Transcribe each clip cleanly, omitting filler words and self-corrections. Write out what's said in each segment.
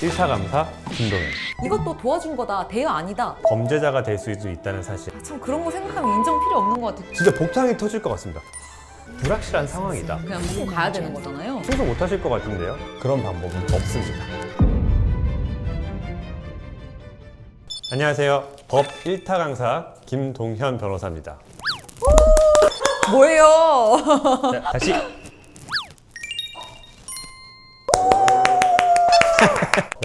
1차 감사 김동현. 이것도 도와준 거다, 대여 아니다. 범죄자가 될 수도 있다는 사실. 참 그런 거 생각하면 인정 필요 없는 것 같아. 진짜 복장이 터질 것 같습니다. 불확실한 상황이다. 그냥 무슨 가야 되는 거잖아요. 충성 못 하실 것 같은데요? 그런 방법은 없습니다. 안녕하세요. 법 1타 강사 김동현 변호사입니다. 뭐예요? 자, 다시.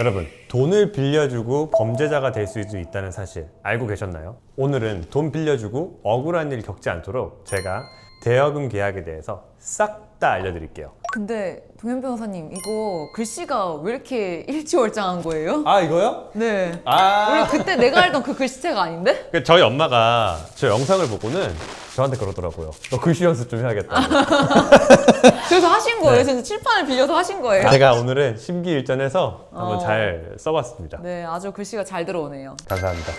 여러분, 돈을 빌려주고 범죄자가 될 수도 있다는 사실 알고 계셨나요? 오늘은 돈 빌려주고 억울한 일 겪지 않도록 제가 대여금 계약에 대해서 싹 다 알려드릴게요. 근데 동현 변호사님, 이거 글씨가 왜 이렇게 일치월장한 거예요? 아, 이거요? 네. 아, 원래 그때 내가 알던 그 글씨체가 아닌데? 저희 엄마가 저 영상을 보고는 저한테 그러더라고요. 너 글씨 연습 좀 해야겠다. 그래서 하신 거예요? 네. 진짜 칠판을 빌려서 하신 거예요? 제가 오늘은 심기일전해서 한번 잘 써봤습니다. 네, 아주 글씨가 잘 들어오네요. 감사합니다.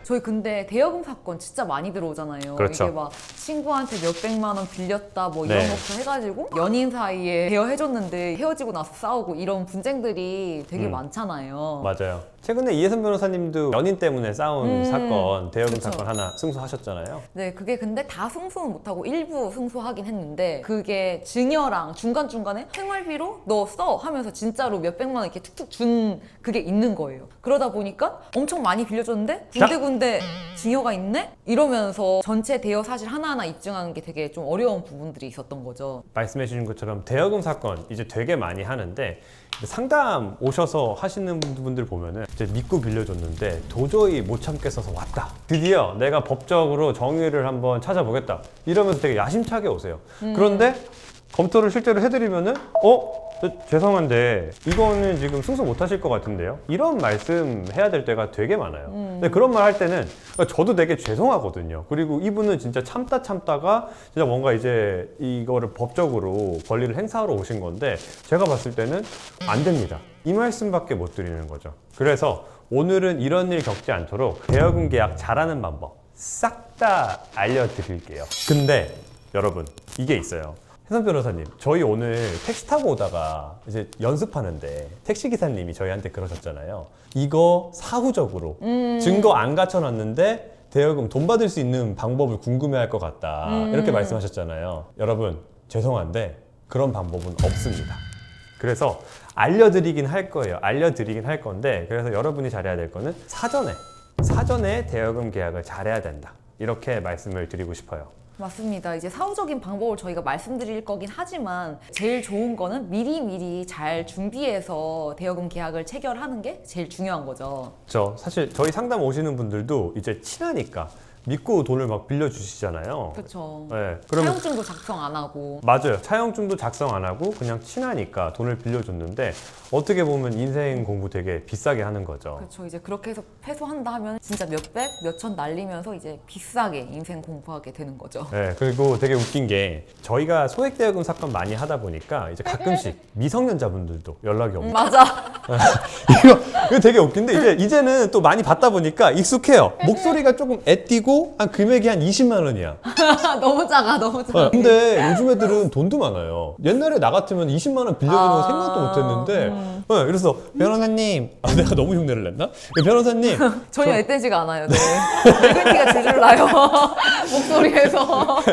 저희 근데 대여금 사건 진짜 많이 들어오잖아요. 그렇죠. 이게 막 친구한테 몇백만 원 빌렸다 뭐 이런 네. 것부터 해가지고 연인 사이에 대여해줬는데 헤어지고 나서 싸우고 이런 분쟁들이 되게 많잖아요. 맞아요. 최근에 이혜선 변호사님도 연인 때문에 싸운 사건, 대여금 그쵸. 사건 하나 승소하셨잖아요. 네, 그게 근데 다 승소는 못하고 일부 승소하긴 했는데 그게 증여랑 중간중간에 생활비로 너 써 하면서 진짜로 몇백만 원 이렇게 툭툭 준 그게 있는 거예요. 그러다 보니까 엄청 많이 빌려줬는데 군데군데 증여가 있네? 이러면서 전체 대여 사실 하나하나 입증하는 게 되게 좀 어려운 부분들이 있었던 거죠. 말씀해 주신 것처럼 대여금 사건 이제 되게 많이 하는데 상담 오셔서 하시는 분들 보면은 이제 믿고 빌려줬는데 도저히 못 참겠어서 왔다. 드디어 내가 법적으로 정의를 한번 찾아보겠다. 이러면서 되게 야심차게 오세요. 그런데 검토를 실제로 해드리면은 죄송한데 이거는 지금 승소 못 하실 것 같은데요? 이런 말씀 해야 될 때가 되게 많아요. 근데 그런 말 할 때는 저도 되게 죄송하거든요. 그리고 이분은 진짜 참다가 진짜 뭔가 이제 이거를 법적으로 권리를 행사하러 오신 건데 제가 봤을 때는 안 됩니다. 이 말씀밖에 못 드리는 거죠. 그래서 오늘은 이런 일 겪지 않도록 대여금 계약 잘하는 방법 싹 다 알려드릴게요. 근데 여러분, 이게 있어요. 혜선 변호사님, 저희 오늘 택시 타고 오다가 이제 연습하는데 택시 기사님이 저희한테 그러셨잖아요. 이거 사후적으로 증거 안 갖춰놨는데 대여금 돈 받을 수 있는 방법을 궁금해할 것 같다. 이렇게 말씀하셨잖아요. 여러분, 죄송한데 그런 방법은 없습니다. 그래서 알려드리긴 할 거예요. 알려드리긴 할 건데 그래서 여러분이 잘해야 될 거는 사전에 대여금 계약을 잘해야 된다. 이렇게 말씀을 드리고 싶어요. 맞습니다. 이제 사후적인 방법을 저희가 말씀드릴 거긴 하지만 제일 좋은 거는 미리미리 잘 준비해서 대여금 계약을 체결하는 게 제일 중요한 거죠. 사실 저희 상담 오시는 분들도 이제 친하니까 믿고 돈을 막 빌려주시잖아요. 그렇죠. 네, 그러면 사용증도 작성 안 하고. 맞아요. 차용증도 작성 안 하고 그냥 친하니까 돈을 빌려줬는데 어떻게 보면 인생 공부 되게 비싸게 하는 거죠. 그렇죠. 이제 그렇게 해서 패소한다 하면 진짜 몇백, 몇천 날리면서 이제 비싸게 인생 공부하게 되는 거죠. 네, 그리고 되게 웃긴 게 저희가 소액대여금 사건 많이 하다 보니까 이제 가끔씩 미성년자분들도 연락이 옵니다. 맞아. 이거 되게 웃긴데 이제는 또 많이 받다 보니까 익숙해요. 목소리가 조금 애띠고 한 금액이 한 20만 원이야. 너무 작아, 너무 작아. 근데 요즘 애들은 돈도 많아요. 옛날에 나 같으면 20만 원 빌려주는 거 생각도 못 했는데 그래서 변호사님 내가 너무 흉내를 냈나? 변호사님 전혀 애떼지가 않아요. 네. 늙은 티가 줄줄 나요. 목소리에서.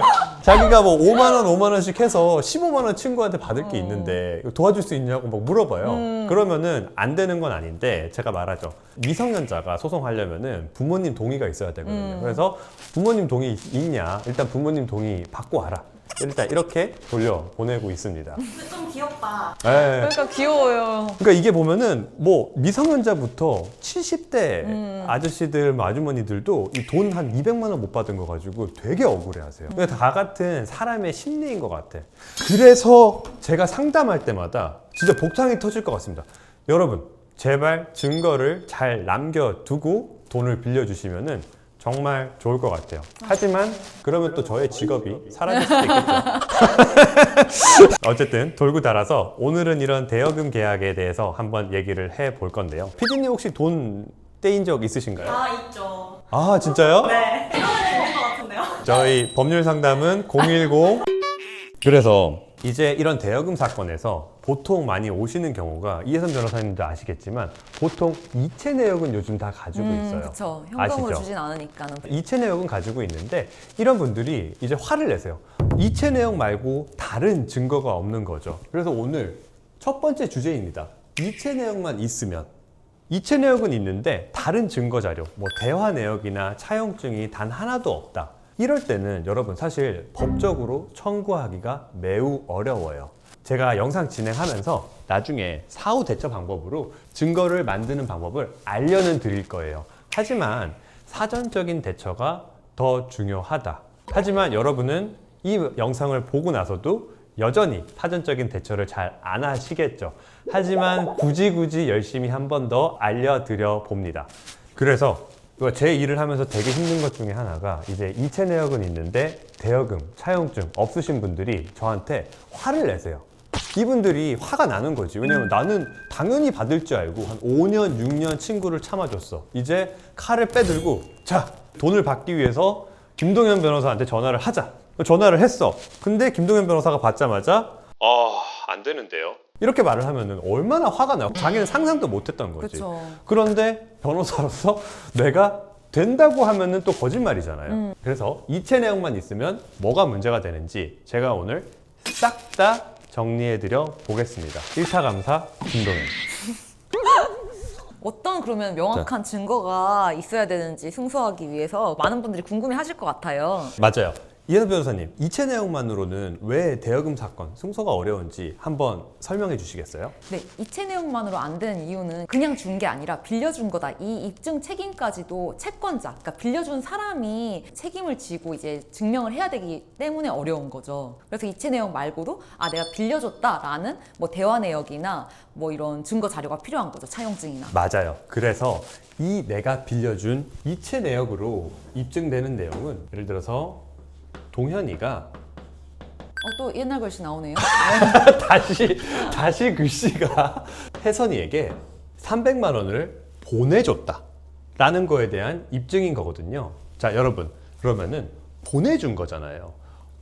자기가 뭐 5만 원씩 해서 15만 원 친구한테 받을 게 있는데 도와줄 수 있냐고 막 물어봐요. 그러면은 안 되는 건 아닌데 제가 말하죠. 미성년자가 소송하려면은 부모님 동의가 있어야 되거든요. 그래서 부모님 동의 있냐? 일단 부모님 동의 받고 와라. 일단 이렇게 돌려 보내고 있습니다. 근데 좀 귀엽다. 네. 그러니까 귀여워요. 그러니까 이게 보면은 뭐 미성년자부터 70대 아저씨들, 아주머니들도 이 돈 한 200만 원 못 받은 거 가지고 되게 억울해하세요. 그러니까 다 같은 사람의 심리인 것 같아. 그래서 제가 상담할 때마다 진짜 복장이 터질 것 같습니다. 여러분, 제발 증거를 잘 남겨두고 돈을 빌려주시면은 정말 좋을 것 같아요. 하지만 그러면 또 저의 직업이 사라질 수도 있겠죠. 어쨌든 돌고 달아서 오늘은 이런 대여금 계약에 대해서 한번 얘기를 해볼 건데요. 피디님 혹시 돈 떼인 적 있으신가요? 아, 있죠. 아, 진짜요? 네. 이거는 좋은 것 같은데요? 저희 법률 상담은 010. 그래서 이제 이런 대여금 사건에서 보통 많이 오시는 경우가 이혜선 변호사님도 아시겠지만 보통 이체 내역은 요즘 다 가지고 있어요. 그렇죠. 현금으로 아시죠? 주진 않으니까는. 이체 내역은 가지고 있는데 이런 분들이 이제 화를 내세요. 이체 내역 말고 다른 증거가 없는 거죠. 그래서 오늘 첫 번째 주제입니다. 이체 내역만 있으면, 이체 내역은 있는데 다른 증거 자료, 뭐 대화 내역이나 차용증이 단 하나도 없다. 이럴 때는 여러분 사실 법적으로 청구하기가 매우 어려워요. 제가 영상 진행하면서 나중에 사후 대처 방법으로 증거를 만드는 방법을 알려는 드릴 거예요. 하지만 사전적인 대처가 더 중요하다. 하지만 여러분은 이 영상을 보고 나서도 여전히 사전적인 대처를 잘 안 하시겠죠. 하지만 굳이 열심히 한 번 더 알려드려 봅니다. 그래서 제 일을 하면서 되게 힘든 것 중에 하나가 이제 이체 내역은 있는데 대여금, 차용증 없으신 분들이 저한테 화를 내세요. 이분들이 화가 나는 거지. 왜냐면 나는 당연히 받을 줄 알고 한 5년, 6년 친구를 참아줬어. 이제 칼을 빼들고 자, 돈을 받기 위해서 김동현 변호사한테 전화를 하자. 전화를 했어. 근데 김동현 변호사가 받자마자 안 되는데요. 이렇게 말을 하면은 얼마나 화가 나요. 자기는 상상도 못했던 거지. 그쵸. 그런데 변호사로서 내가 된다고 하면은 또 거짓말이잖아요. 그래서 이체 내용만 있으면 뭐가 문제가 되는지 제가 오늘 싹 다 정리해드려 보겠습니다. 1차 감사 김동현. 어떤 그러면 명확한 증거가 있어야 되는지 승소하기 위해서 많은 분들이 궁금해 하실 것 같아요. 맞아요. 이혜선 변호사님, 이체 내용만으로는 왜 대여금 사건 승소가 어려운지 한번 설명해 주시겠어요? 네, 이체 내용만으로 안 되는 이유는 그냥 준 게 아니라 빌려준 거다. 이 입증 책임까지도 채권자, 그러니까 빌려준 사람이 책임을 지고 이제 증명을 해야 되기 때문에 어려운 거죠. 그래서 이체 내용 말고도 내가 빌려줬다라는 뭐 대화 내역이나 뭐 이런 증거 자료가 필요한 거죠. 차용증이나. 맞아요. 그래서 이 내가 빌려준 이체 내역으로 입증되는 내용은 예를 들어서 동현이가 또 옛날 글씨 나오네요. 다시 글씨가 혜선이에게 300만 원을 보내줬다 라는 거에 대한 입증인 거거든요. 자, 여러분, 그러면은 보내준 거잖아요.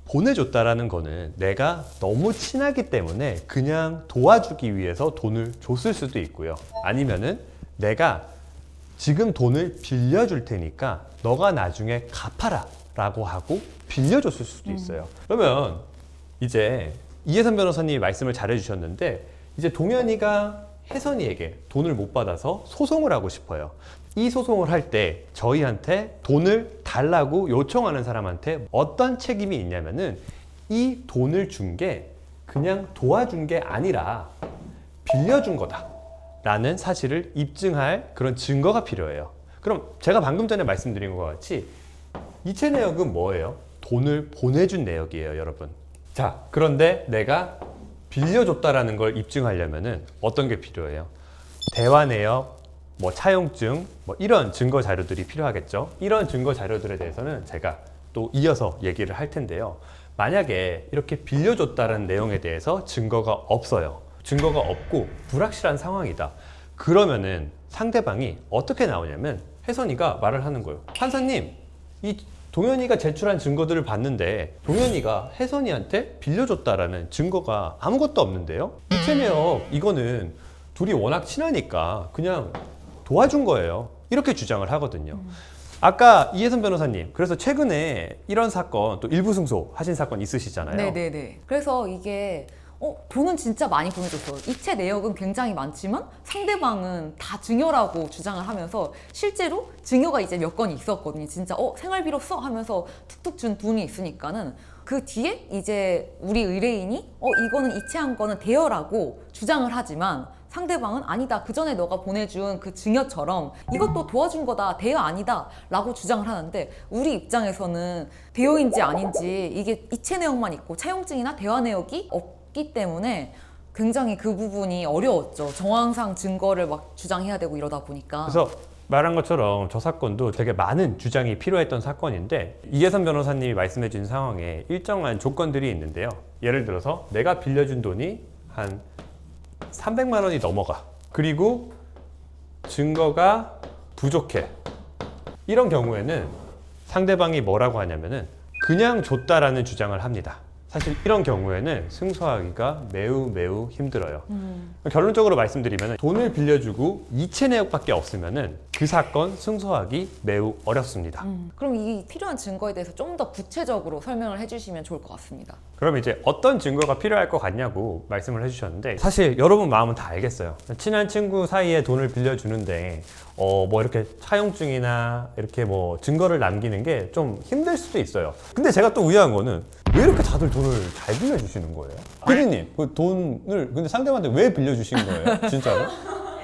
보내줬다라는 거는 내가 너무 친하기 때문에 그냥 도와주기 위해서 돈을 줬을 수도 있고요. 아니면은 내가 지금 돈을 빌려줄 테니까 너가 나중에 갚아라 라고 하고 빌려줬을 수도 있어요. 그러면 이제 이혜선 변호사님이 말씀을 잘 해주셨는데 이제 동현이가 혜선이에게 돈을 못 받아서 소송을 하고 싶어요. 이 소송을 할 때 저희한테 돈을 달라고 요청하는 사람한테 어떤 책임이 있냐면은 이 돈을 준 게 그냥 도와준 게 아니라 빌려준 거다 라는 사실을 입증할 그런 증거가 필요해요. 그럼 제가 방금 전에 말씀드린 것과 같이 이체 내역은 뭐예요? 돈을 보내준 내역이에요, 여러분. 자, 그런데 내가 빌려줬다라는 걸 입증하려면은 어떤 게 필요해요? 대화 내역, 뭐 차용증, 뭐 이런 증거 자료들이 필요하겠죠. 이런 증거 자료들에 대해서는 제가 또 이어서 얘기를 할 텐데요. 만약에 이렇게 빌려줬다는 내용에 대해서 증거가 없어요. 증거가 없고 불확실한 상황이다. 그러면은 상대방이 어떻게 나오냐면 혜선이가 말을 하는 거예요. 판사님, 이 동현이가 제출한 증거들을 봤는데 동현이가 혜선이한테 빌려줬다라는 증거가 아무것도 없는데요? 이체 내역 이거는 둘이 워낙 친하니까 그냥 도와준 거예요. 이렇게 주장을 하거든요. 아까 이혜선 변호사님, 그래서 최근에 이런 사건 또 일부 승소 하신 사건 있으시잖아요. 네네네. 그래서 이게 돈은 진짜 많이 보내줬어요. 이체 내역은 굉장히 많지만 상대방은 다 증여라고 주장을 하면서 실제로 증여가 이제 몇 건이 있었거든요. 진짜 생활비로 써 하면서 툭툭 준 돈이 있으니까는 그 뒤에 이제 우리 의뢰인이 이거는 이체한 거는 대여라고 주장을 하지만 상대방은 아니다. 그 전에 너가 보내준 그 증여처럼 이것도 도와준 거다. 대여 아니다. 라고 주장을 하는데 우리 입장에서는 대여인지 아닌지 이게 이체 내역만 있고 차용증이나 대화 내역이 없기 때문에 굉장히 그 부분이 어려웠죠. 정황상 증거를 막 주장해야 되고 이러다 보니까. 그래서 말한 것처럼 저 사건도 되게 많은 주장이 필요했던 사건인데 이혜선 변호사님이 말씀해 주신 상황에 일정한 조건들이 있는데요. 예를 들어서 내가 빌려준 돈이 한 300만 원이 넘어가. 그리고 증거가 부족해. 이런 경우에는 상대방이 뭐라고 하냐면은 그냥 줬다라는 주장을 합니다. 사실 이런 경우에는 승소하기가 매우 힘들어요. 결론적으로 말씀드리면 돈을 빌려주고 이체 내역밖에 없으면 그 사건 승소하기 매우 어렵습니다. 그럼 이 필요한 증거에 대해서 좀 더 구체적으로 설명을 해주시면 좋을 것 같습니다. 그럼 이제 어떤 증거가 필요할 것 같냐고 말씀을 해주셨는데 사실 여러분 마음은 다 알겠어요. 친한 친구 사이에 돈을 빌려주는데 뭐 이렇게 차용증이나 이렇게 뭐 증거를 남기는 게 좀 힘들 수도 있어요. 근데 제가 또 의아한 거는 왜 이렇게 다들 돈을 잘 빌려주시는 거예요? 피디님, 그 돈을 근데 상대방한테 왜 빌려주신 거예요? 진짜로?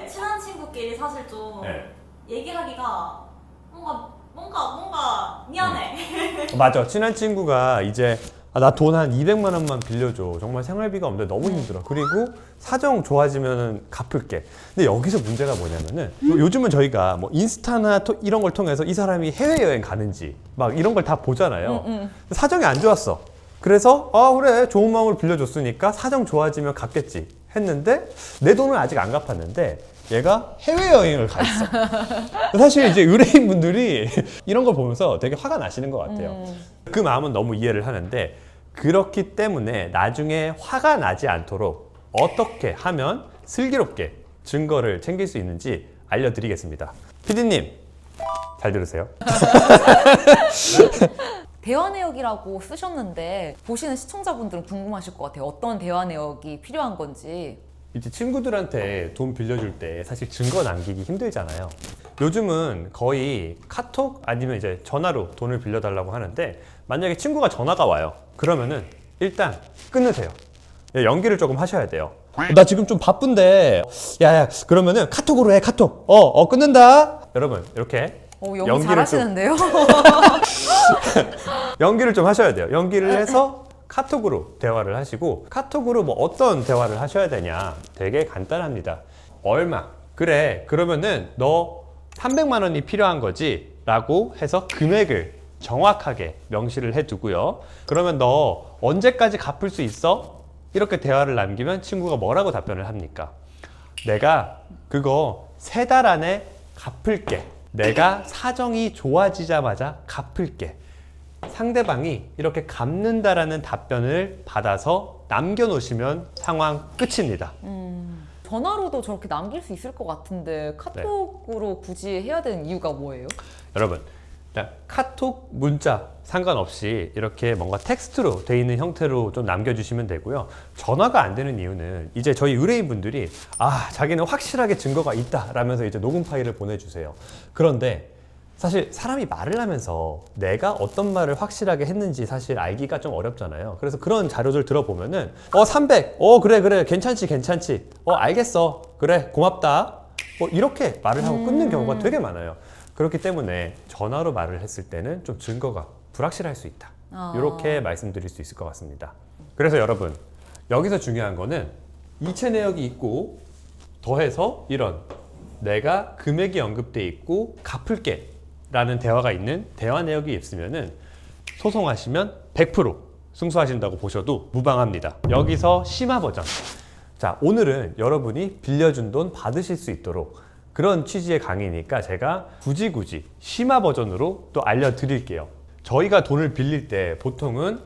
친한 친구끼리 사실 좀 네. 얘기하기가 뭔가 미안해. 맞아. 친한 친구가 이제 나 돈 한 200만 원만 빌려줘. 정말 생활비가 없는데 너무 힘들어. 그리고 사정 좋아지면 갚을게. 근데 여기서 문제가 뭐냐면은 요즘은 저희가 뭐 인스타나 이런 걸 통해서 이 사람이 해외여행 가는지 막 이런 걸 다 보잖아요. 사정이 안 좋았어. 그래서 그래 좋은 마음으로 빌려줬으니까 사정 좋아지면 갚겠지 했는데 내 돈을 아직 안 갚았는데 얘가 해외여행을 가 있어. 사실 이제 의뢰인분들이 이런 걸 보면서 되게 화가 나시는 것 같아요. 그 마음은 너무 이해를 하는데 그렇기 때문에 나중에 화가 나지 않도록 어떻게 하면 슬기롭게 증거를 챙길 수 있는지 알려드리겠습니다. 피디님 잘 들으세요. 대화 내역이라고 쓰셨는데 보시는 시청자분들은 궁금하실 것 같아요. 어떤 대화 내역이 필요한 건지. 이제 친구들한테 돈 빌려줄 때 사실 증거 남기기 힘들잖아요. 요즘은 거의 카톡 아니면 이제 전화로 돈을 빌려달라고 하는데 만약에 친구가 전화가 와요. 그러면은 일단 끊으세요. 연기를 조금 하셔야 돼요. 나 지금 좀 바쁜데 야야 그러면은 카톡으로 해. 카톡 끊는다. 여러분 이렇게 연기 연기를 잘하시는데요? 연기를 좀 하셔야 돼요. 연기를 해서 카톡으로 대화를 하시고 카톡으로 뭐 어떤 대화를 하셔야 되냐 되게 간단합니다. 얼마? 그래 그러면은 너 300만 원이 필요한 거지? 라고 해서 금액을 정확하게 명시를 해두고요. 그러면 너 언제까지 갚을 수 있어? 이렇게 대화를 남기면 친구가 뭐라고 답변을 합니까? 내가 그거 3달 안에 갚을게. 내가 사정이 좋아지자마자 갚을게. 상대방이 이렇게 갚는다라는 답변을 받아서 남겨놓으시면 상황 끝입니다. 전화로도 저렇게 남길 수 있을 것 같은데 카톡으로 굳이 해야 되는 이유가 뭐예요? 여러분, 일단 카톡, 문자 상관없이 이렇게 뭔가 텍스트로 돼 있는 형태로 좀 남겨주시면 되고요. 전화가 안 되는 이유는 이제 저희 의뢰인분들이 자기는 확실하게 증거가 있다라면서 이제 녹음 파일을 보내주세요. 그런데 사실 사람이 말을 하면서 내가 어떤 말을 확실하게 했는지 사실 알기가 좀 어렵잖아요. 그래서 그런 자료들 들어보면은 300, 그래 괜찮지 알겠어 그래 고맙다 이렇게 말을 하고 끊는 경우가 되게 많아요. 그렇기 때문에 전화로 말을 했을 때는 좀 증거가 불확실할 수 있다. 이렇게 말씀드릴 수 있을 것 같습니다. 그래서 여러분 여기서 중요한 거는 이체 내역이 있고 더해서 이런 내가 금액이 언급돼 있고 갚을게 라는 대화가 있는 대화 내역이 있으면은 소송하시면 100% 승소하신다고 보셔도 무방합니다. 여기서 심화 버전. 자, 오늘은 여러분이 빌려준 돈 받으실 수 있도록 그런 취지의 강의니까 제가 굳이 심화 버전으로 또 알려드릴게요. 저희가 돈을 빌릴 때 보통은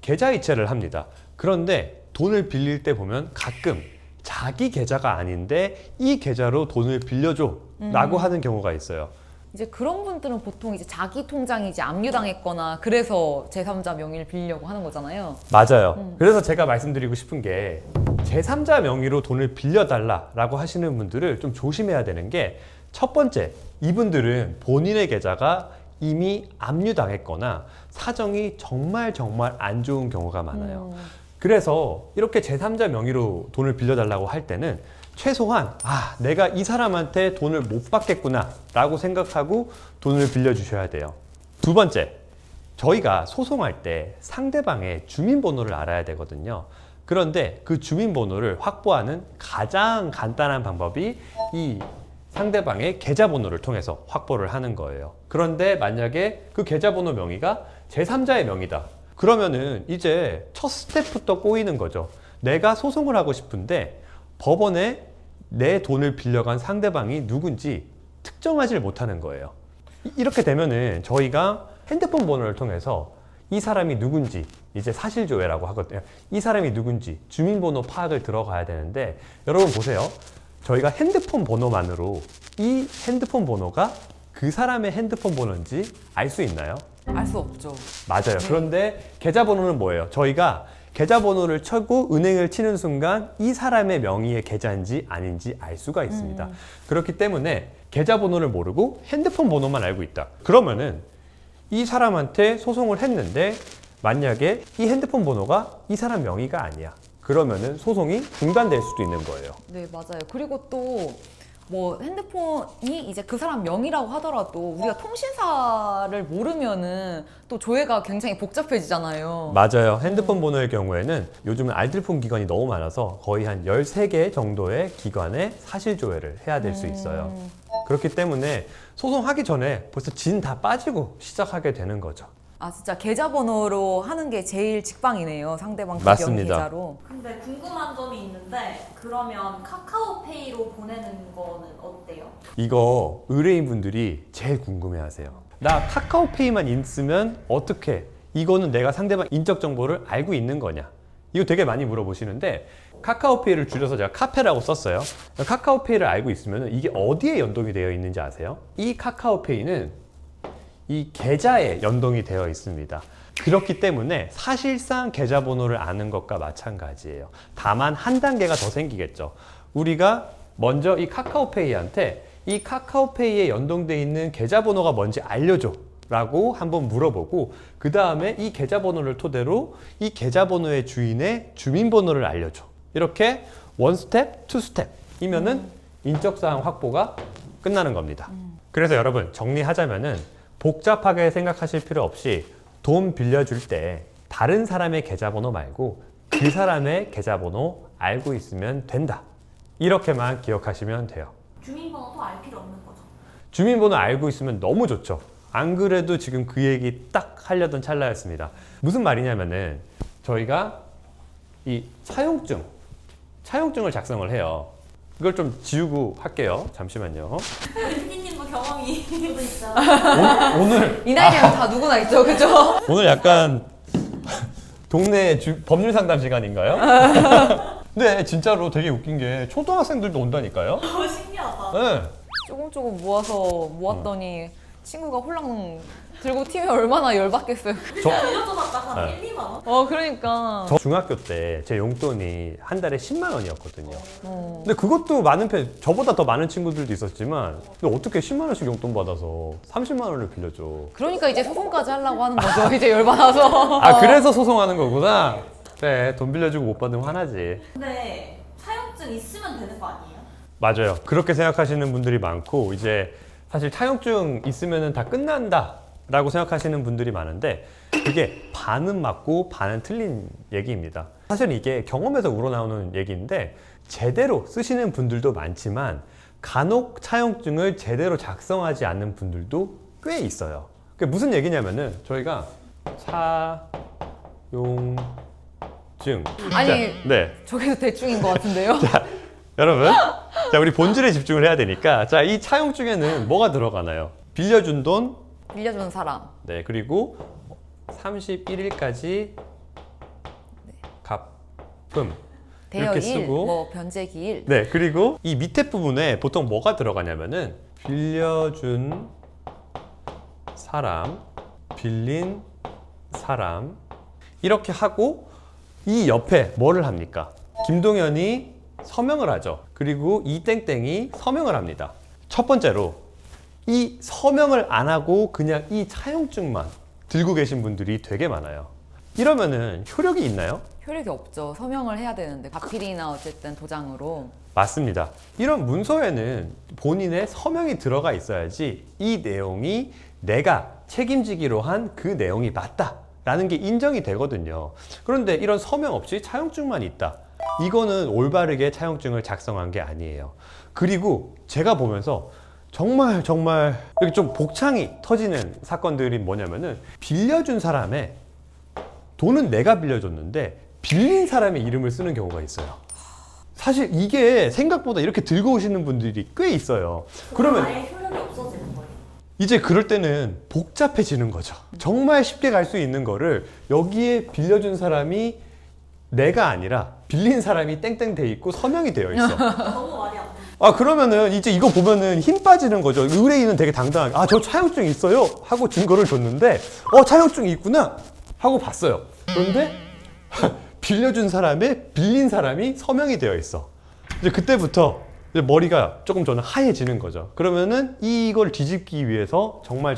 계좌 이체를 합니다. 그런데 돈을 빌릴 때 보면 가끔 자기 계좌가 아닌데 이 계좌로 돈을 빌려줘 라고 하는 경우가 있어요. 이제 그런 분들은 보통 이제 자기 통장이 이제 압류당했거나 그래서 제3자 명의를 빌리려고 하는 거잖아요. 맞아요. 그래서 제가 말씀드리고 싶은 게 제3자 명의로 돈을 빌려달라라고 하시는 분들을 좀 조심해야 되는 게 첫 번째, 이분들은 본인의 계좌가 이미 압류당했거나 사정이 정말 안 좋은 경우가 많아요. 그래서 이렇게 제3자 명의로 돈을 빌려달라고 할 때는 최소한 내가 이 사람한테 돈을 못 받겠구나 라고 생각하고 돈을 빌려주셔야 돼요. 두 번째, 저희가 소송할 때 상대방의 주민번호를 알아야 되거든요. 그런데 그 주민번호를 확보하는 가장 간단한 방법이 이 상대방의 계좌번호를 통해서 확보를 하는 거예요. 그런데 만약에 그 계좌번호 명의가 제3자의 명의다. 그러면은 이제 첫 스텝부터 꼬이는 거죠. 내가 소송을 하고 싶은데 법원에 내 돈을 빌려간 상대방이 누군지 특정하지 못하는 거예요. 이렇게 되면은 저희가 핸드폰 번호를 통해서 이 사람이 누군지 이제 사실조회라고 하거든요. 이 사람이 누군지 주민번호 파악을 들어가야 되는데 여러분 보세요. 저희가 핸드폰 번호만으로 이 핸드폰 번호가 그 사람의 핸드폰 번호인지 알 수 있나요? 알 수 없죠. 맞아요. 그런데 계좌번호는 뭐예요? 저희가 계좌번호를 쳐고 은행을 치는 순간 이 사람의 명의의 계좌인지 아닌지 알 수가 있습니다. 그렇기 때문에 계좌번호를 모르고 핸드폰 번호만 알고 있다. 그러면은 이 사람한테 소송을 했는데 만약에 이 핸드폰 번호가 이 사람 명의가 아니야. 그러면은 소송이 중단될 수도 있는 거예요. 네, 맞아요. 그리고 또 뭐 핸드폰이 이제 그 사람 명의라고 하더라도 우리가 통신사를 모르면은 또 조회가 굉장히 복잡해지잖아요. 맞아요. 핸드폰 번호의 경우에는 요즘은 알뜰폰 기관이 너무 많아서 거의 한 13개 정도의 기관에 사실조회를 해야 될 수 있어요. 그렇기 때문에 소송하기 전에 벌써 진 다 빠지고 시작하게 되는 거죠. 아, 진짜 계좌번호로 하는 게 제일 직방이네요. 상대방 급여 맞습니다. 계좌로. 근데 궁금한 점이 있는데 그러면 카카오페이로 보내는 거는 어때요? 이거 의뢰인분들이 제일 궁금해하세요. 나 카카오페이만 있으면 어떻게? 이거는 내가 상대방 인적 정보를 알고 있는 거냐? 이거 되게 많이 물어보시는데 카카오페이를 줄여서 제가 카페라고 썼어요. 카카오페이를 알고 있으면 이게 어디에 연동이 되어 있는지 아세요? 이 카카오페이는 이 계좌에 연동이 되어 있습니다. 그렇기 때문에 사실상 계좌번호를 아는 것과 마찬가지예요. 다만 한 단계가 더 생기겠죠. 우리가 먼저 이 카카오페이한테 이 카카오페이에 연동되어 있는 계좌번호가 뭔지 알려줘 라고 한번 물어보고 그 다음에 이 계좌번호를 토대로 이 계좌번호의 주인의 주민번호를 알려줘. 이렇게 원 스텝, 투 스텝이면은 인적사항 확보가 끝나는 겁니다. 그래서 여러분 정리하자면은 복잡하게 생각하실 필요 없이 돈 빌려줄 때 다른 사람의 계좌번호 말고 그 사람의 계좌번호 알고 있으면 된다. 이렇게만 기억하시면 돼요. 주민번호도 알 필요 없는 거죠. 주민번호 알고 있으면 너무 좋죠. 안 그래도 지금 그 얘기 딱 하려던 찰나였습니다. 무슨 말이냐면은 저희가 이 차용증을 작성을 해요. 이걸 좀 지우고 할게요. 잠시만요. 피디님도 경험이 있죠. 오늘 이 나이면 다 누구나 있죠, 그죠? 오늘 약간 동네 법률 상담 시간인가요? 네, 진짜로 되게 웃긴 게 초등학생들도 온다니까요. 신기하다. 네. 조금 모았더니 친구가 홀랑 들고 튀면 얼마나 열받겠어요. 빌려줘봤자 한 네. 1, 2만 원? 그러니까. 저 중학교 때 제 용돈이 한 달에 10만 원이었거든요. 근데 그것도 많은 편, 저보다 더 많은 친구들도 있었지만 근데 어떻게 10만 원씩 용돈 받아서 30만 원을 빌려줘. 그러니까 이제 소송까지 하려고 하는 거죠. 이제 열받아서. 아, 그래서 소송하는 거구나. 그래, 돈 빌려주고 못 받으면 화나지. 근데 차용증 있으면 되는 거 아니에요? 맞아요. 그렇게 생각하시는 분들이 많고 이제 사실 차용증 있으면 다 끝난다 라고 생각하시는 분들이 많은데 그게 반은 맞고 반은 틀린 얘기입니다. 사실 이게 경험에서 우러나오는 얘기인데 제대로 쓰시는 분들도 많지만 간혹 차용증을 제대로 작성하지 않는 분들도 꽤 있어요. 그게 무슨 얘기냐면은 저희가 차용증 아니. 네. 저기도 대충인 것 같은데요. 여러분, 자, 우리 본질에 집중을 해야 되니까 자, 이 차용증에는 뭐가 들어가나요? 빌려준 돈, 빌려주는 사람. 네, 그리고 31일까지 갚음 이렇게 대여일, 쓰고 뭐 변제기일. 네, 그리고 이 밑에 부분에 보통 뭐가 들어가냐면은 빌려준 사람, 빌린 사람 이렇게 하고 이 옆에 뭐를 합니까? 김동현이 서명을 하죠. 그리고 이 땡땡이 서명을 합니다. 첫 번째로 이 서명을 안 하고 그냥 이 차용증만 들고 계신 분들이 되게 많아요. 이러면은 효력이 있나요? 효력이 없죠. 서명을 해야 되는데 가필이나 어쨌든 도장으로. 맞습니다. 이런 문서에는 본인의 서명이 들어가 있어야지 이 내용이 내가 책임지기로 한 그 내용이 맞다라는 게 인정이 되거든요. 그런데 이런 서명 없이 차용증만 있다. 이거는 올바르게 차용증을 작성한 게 아니에요. 그리고 제가 보면서 정말 이렇게 좀 복창이 터지는 사건들이 뭐냐면은 빌려준 사람의 돈은 내가 빌려줬는데 빌린 사람의 이름을 쓰는 경우가 있어요. 사실 이게 생각보다 이렇게 들고 오시는 분들이 꽤 있어요. 그러면 그러면 아예 효력이 없어지는 거예요? 이제 그럴 때는 복잡해지는 거죠. 정말 쉽게 갈 수 있는 거를 여기에 빌려준 사람이 내가 아니라 빌린 사람이 땡땡 돼 있고 서명이 되어 있어. 너무 말이 안 돼. 아, 그러면은 이제 이거 보면은 힘 빠지는 거죠. 의뢰인은 되게 당당하게, 아, 저 차용증 있어요? 하고 증거를 줬는데, 차용증이 있구나? 하고 봤어요. 그런데 빌려준 사람의 빌린 사람이 서명이 되어 있어. 이제 그때부터 이제 머리가 조금 저는 하얘지는 거죠. 그러면은 이걸 뒤집기 위해서 정말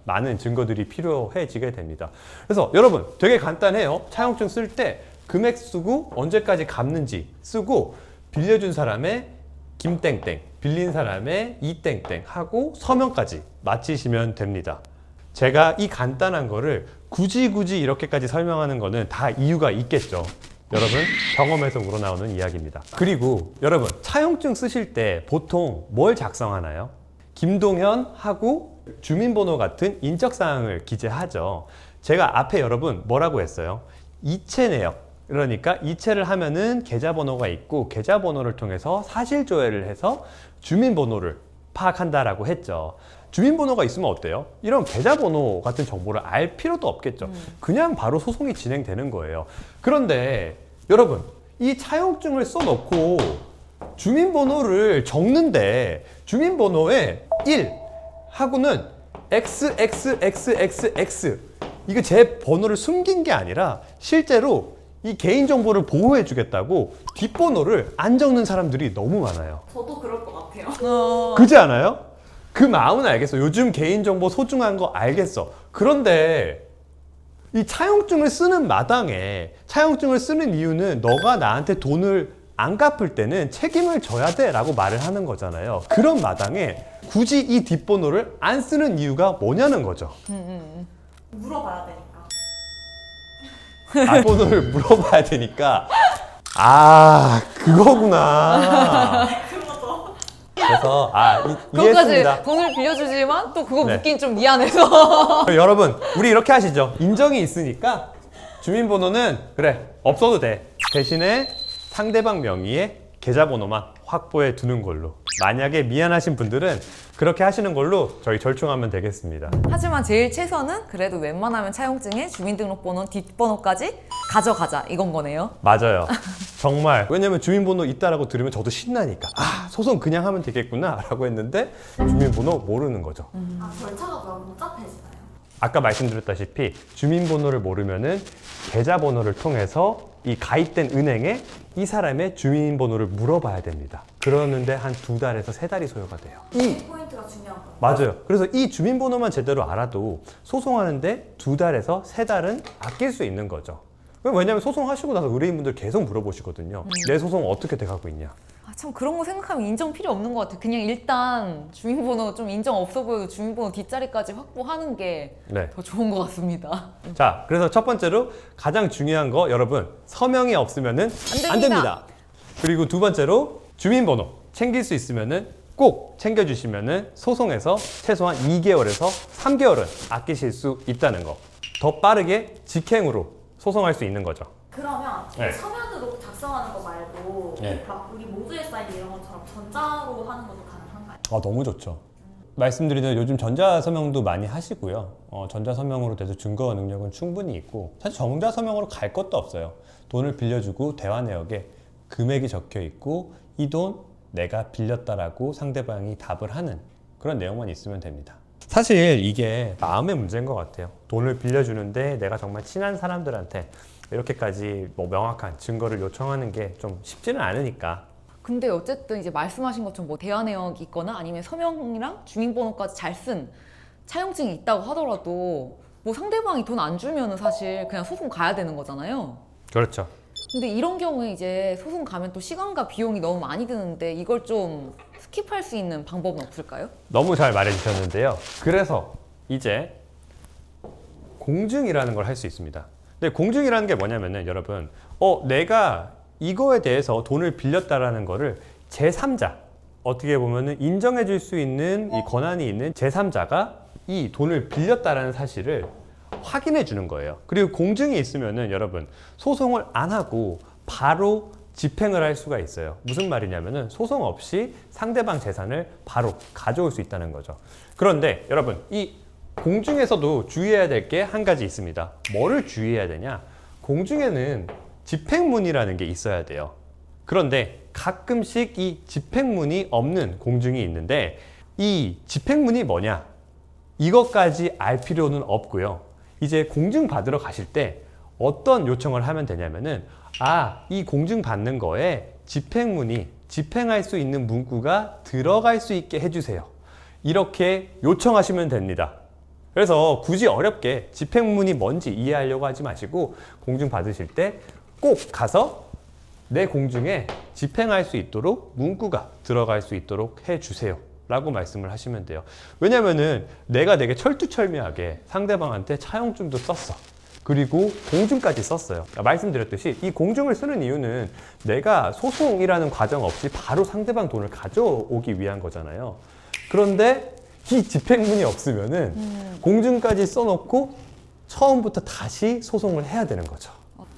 많은 증거들이 필요해지게 됩니다. 그래서 여러분 되게 간단해요. 차용증 쓸 때 금액 쓰고 언제까지 갚는지 쓰고 빌려준 사람의 김땡땡, 빌린 사람의 이땡땡 하고 서명까지 마치시면 됩니다. 제가 이 간단한 거를 굳이 이렇게까지 설명하는 거는 다 이유가 있겠죠. 여러분 경험에서 우러나오는 이야기입니다. 그리고 여러분 차용증 쓰실 때 보통 뭘 작성하나요? 김동현 하고 주민번호 같은 인적사항을 기재하죠. 제가 앞에 여러분 뭐라고 했어요? 이체 내역. 그러니까 이체를 하면은 계좌번호가 있고 계좌번호를 통해서 사실조회를 해서 주민번호를 파악한다라고 했죠. 주민번호가 있으면 어때요? 이런 계좌번호 같은 정보를 알 필요도 없겠죠. 그냥 바로 소송이 진행되는 거예요. 그런데 여러분 이 차용증을 써놓고 주민번호를 적는데 주민번호에 1 하고는 XXXXX 이거 제 번호를 숨긴 게 아니라 실제로 이 개인정보를 보호해 주겠다고 뒷번호를 안 적는 사람들이 너무 많아요. 저도 그럴 것 같아요. 그렇지 않아요? 그 마음은 알겠어. 요즘 개인정보 소중한 거 알겠어. 그런데 이 차용증을 쓰는 마당에 차용증을 쓰는 이유는 너가 나한테 돈을 안 갚을 때는 책임을 져야 돼 라고 말을 하는 거잖아요. 그런 마당에 굳이 이 뒷번호를 안 쓰는 이유가 뭐냐는 거죠. 물어봐야 되니까. 뒷번호를 물어봐야 되니까 그거구나. 그거죠. 그래서 그것까지 이해했습니다. 돈을 빌려주지만 또 그거 네. 묻긴 좀 미안해서. 여러분 우리 이렇게 하시죠. 인정이 있으니까 주민번호는 그래 없어도 돼. 대신에 상대방 명의의 계좌번호만 확보해 두는 걸로. 만약에 미안하신 분들은 그렇게 하시는 걸로 저희 절충하면 되겠습니다. 하지만 제일 최선은 그래도 웬만하면 차용증에 주민등록번호 뒷번호까지 가져가자 이건 거네요. 맞아요. 정말. 왜냐면 주민번호 있다라고 들으면 저도 신나니까 소송 그냥 하면 되겠구나 라고 했는데 주민번호 모르는 거죠. 절차가 너무 복잡해지나요? 아까 말씀드렸다시피 주민번호를 모르면은 계좌번호를 통해서 이 가입된 은행에 이 사람의 주민번호를 물어봐야 됩니다. 그러는데 한 2달에서 3달이 소요가 돼요. 이 포인트가 중요한 거예요. 맞아요. 그래서 이 주민번호만 제대로 알아도 소송하는데 2달에서 3달은 아낄 수 있는 거죠. 왜냐면 소송하시고 나서 의뢰인분들 계속 물어보시거든요. 내 소송 어떻게 돼가고 있냐. 참 그런 거 생각하면 인정 필요 없는 것 같아. 그냥 일단 주민번호 좀 인정 없어 보여도 주민번호 뒷자리까지 확보하는 게 더 네. 좋은 것 같습니다. 자, 그래서 첫 번째로 가장 중요한 거 여러분 서명이 없으면은 안 안 됩니다. 됩니다. 그리고 두 번째로 주민번호 챙길 수 있으면은 꼭 챙겨주시면은 소송에서 최소한 2개월에서 3개월은 아끼실 수 있다는 거. 더 빠르게 직행으로 소송할 수 있는 거죠. 그러면 네. 서면으로 작성하는 거 말고 네. 막 우리 모두의 사인 이런 것처럼 전자로 하는 것도 가능한가요? 너무 좋죠. 말씀드리는 요즘 전자서명도 많이 하시고요. 전자서명으로 돼서 증거 능력은 충분히 있고 사실 전자서명으로 갈 것도 없어요. 돈을 빌려주고 대화 내역에 금액이 적혀 있고 이 돈 내가 빌렸다라고 상대방이 답을 하는 그런 내용만 있으면 됩니다. 사실 이게 마음의 문제인 것 같아요. 돈을 빌려주는데 내가 정말 친한 사람들한테 이렇게까지 명확한 증거를 요청하는 게 좀 쉽지는 않으니까. 근데 어쨌든 이제 말씀하신 것처럼 뭐 대화 내역이 있거나 아니면 서명이랑 주민번호까지 잘 쓴 차용증이 있다고 하더라도 뭐 상대방이 돈 안 주면은 사실 그냥 소송 가야 되는 거잖아요. 그렇죠. 근데 이런 경우에 이제 소송 가면 또 시간과 비용이 너무 많이 드는데 이걸 좀 스킵할 수 있는 방법은 없을까요? 너무 잘 말해주셨는데요. 그래서 이제 공증이라는 걸 할 수 있습니다. 근데 공증이라는 게 뭐냐면은 여러분, 내가 이거에 대해서 돈을 빌렸다라는 거를 제3자, 어떻게 보면은 인정해 줄 수 있는 이 권한이 있는 제3자가 이 돈을 빌렸다라는 사실을 확인해 주는 거예요. 그리고 공증이 있으면은 여러분, 소송을 안 하고 바로 집행을 할 수가 있어요. 무슨 말이냐면은 소송 없이 상대방 재산을 바로 가져올 수 있다는 거죠. 그런데 여러분, 이 공중에서도 주의해야 될 게 한 가지 있습니다. 뭐를 주의해야 되냐? 공중에는 집행문이라는 게 있어야 돼요. 그런데 가끔씩 이 집행문이 없는 공중이 있는데, 이 집행문이 뭐냐? 이것까지 알 필요는 없고요. 이제 공증 받으러 가실 때 어떤 요청을 하면 되냐면은, 이 공증 받는 거에 집행문이, 집행할 수 있는 문구가 들어갈 수 있게 해주세요. 이렇게 요청하시면 됩니다. 그래서 굳이 어렵게 집행문이 뭔지 이해하려고 하지 마시고, 공증 받으실 때 꼭 가서 내 공증에 집행할 수 있도록 문구가 들어갈 수 있도록 해주세요 라고 말씀을 하시면 돼요. 왜냐면은 내가 되게 철두철미하게 상대방한테 차용증도 썼어. 그리고 공증까지 썼어요. 말씀드렸듯이 이 공증을 쓰는 이유는 내가 소송이라는 과정 없이 바로 상대방 돈을 가져오기 위한 거잖아요. 그런데 이 집행문이 없으면은 공증까지 써놓고 처음부터 다시 소송을 해야 되는 거죠.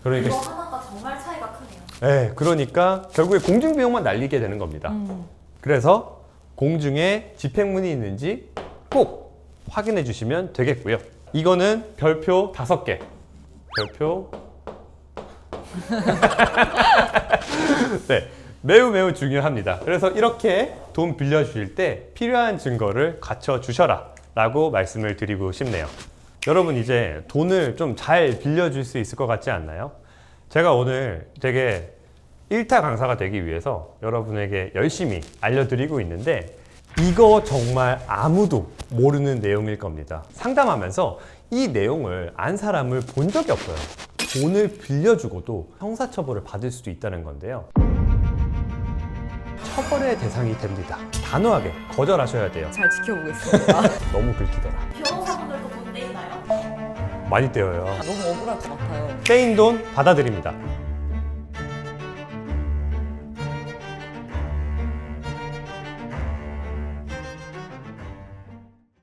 그러니까 이거 하나가 정말 차이가 크네요. 네, 그러니까 결국에 공증 비용만 날리게 되는 겁니다. 그래서 공증에 집행문이 있는지 꼭 확인해 주시면 되겠고요. 이거는 별표 5개. 별표. 네, 매우 중요합니다. 그래서 이렇게 돈 빌려주실 때 필요한 증거를 갖춰 주셔라 라고 말씀을 드리고 싶네요. 여러분, 이제 돈을 좀 잘 빌려줄 수 있을 것 같지 않나요? 제가 오늘 되게 1타 강사가 되기 위해서 여러분에게 열심히 알려드리고 있는데, 이거 정말 아무도 모르는 내용일 겁니다. 상담하면서 이 내용을 안 사람을 본 적이 없어요. 돈을 빌려주고도 형사처벌을 받을 수도 있다는 건데요. 처벌의 대상이 됩니다. 단호하게 거절하셔야 돼요. 잘 지켜보겠습니다. 너무 긁히더라. 변호사분들도 돈 떼이나요? 많이 떼어요. 너무 억울할 것 같아요. 떼인 돈 받아들입니다.